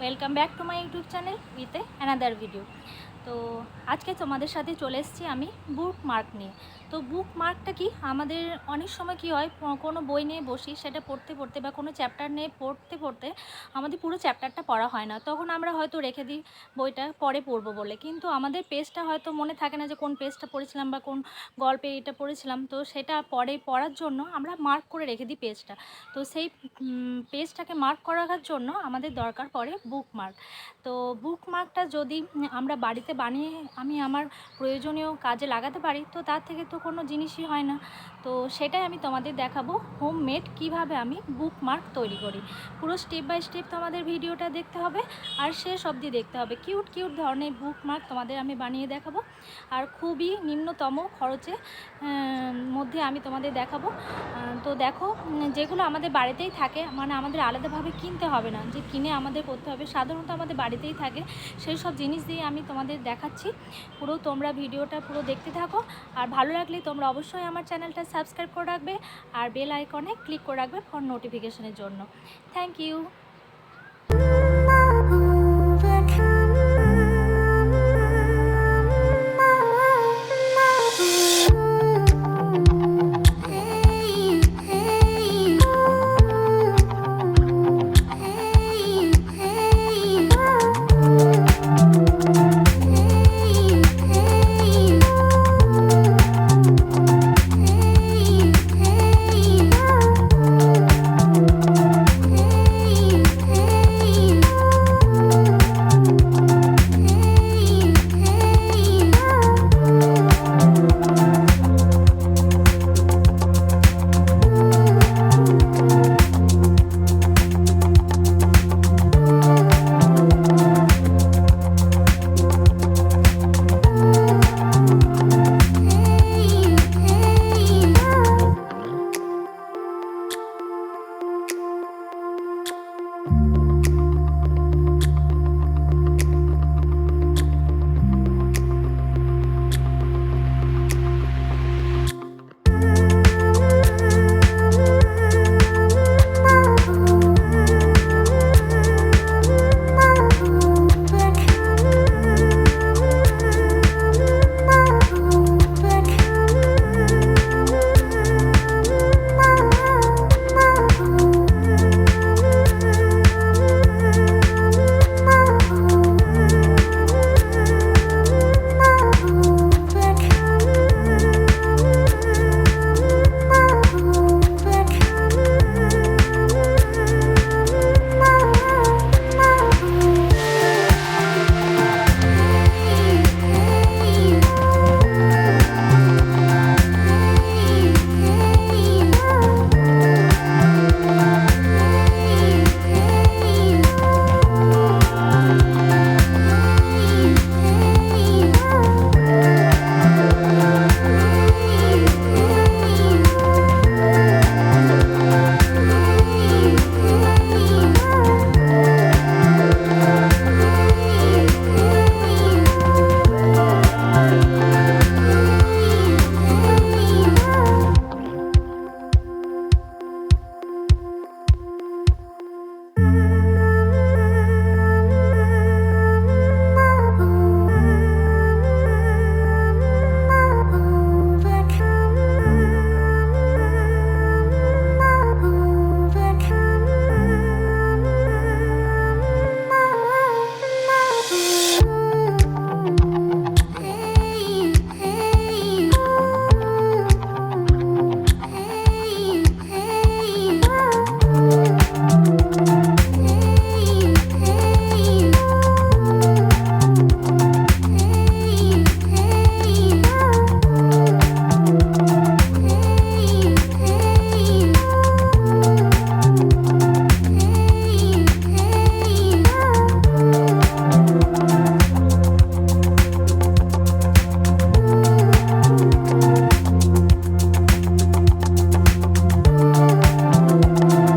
Welcome back to my YouTube channel with another video. তো আজকে তোমাদের সাথে চলে এসেছি আমি বুক মার্ক নিয়ে। তো বুক মার্কটা কি, আমাদের অনেক সময় কি হয়, কোনো বই নিয়ে বসি, সেটা পড়তে পড়তে বা কোনো চ্যাপ্টার নিয়ে পড়তে পড়তে আমাদের পুরো চ্যাপ্টারটা পড়া হয় না। তখন আমরা হয়তো রেখে দিই বইটা পরে পড়বো বলে, কিন্তু আমাদের পেজটা হয়তো মনে থাকে না যে কোন পেজটা পড়েছিলাম বা কোন গল্পে এটা পড়েছিলাম। তো সেটা পরে পড়ার জন্য আমরা মার্ক করে রেখে দিই পেজটা। তো সেই পেজটাকে মার্ক করার জন্য আমাদের দরকার পড়ে বুকমার্ক। তো বুকমার্কটা যদি আমরা বাড়িতে বানিয়ে আমি আমার প্রয়োজনীয় কাজে লাগাতে পারি, তো তার থেকে তো কোনো জিনিসই হয় না। তো সেটাই আমি তোমাদের দেখাবো হোমমেড কিভাবে আমি বুকমার্ক তৈরি করি। পুরো স্টেপ বাই স্টেপ তোমাদের ভিডিওটা দেখতে হবে আর শেষ অবধি দেখতে হবে। কিউট কিউট ধরনের বুকমার্ক তোমাদের আমি বানিয়ে দেখাবো, আর খুবই নিম্নতম খরচে মধ্যে আমি তোমাদের দেখাবো। তো দেখো, যেগুলো আমাদের বাড়িতেই থাকে, মানে আমাদের আলাদাভাবে কিনতে হবে না, যে কিনে আমাদের করতে হবে, সাধারণত আমাদের বাড়িতেই থাকে, সেই সব জিনিস দিয়ে আমি তোমাদের দেখাচ্ছি। পুরো তোমরা ভিডিওটা পুরো দেখতে থাকো, আর ভালো লাগলে তোমরা অবশ্যই আমার চ্যানেলটা সাবস্ক্রাইব করে রাখবে আর বেল আইকনে ক্লিক করে রাখবে ফর নোটিফিকেশনের জন্য। Thank you.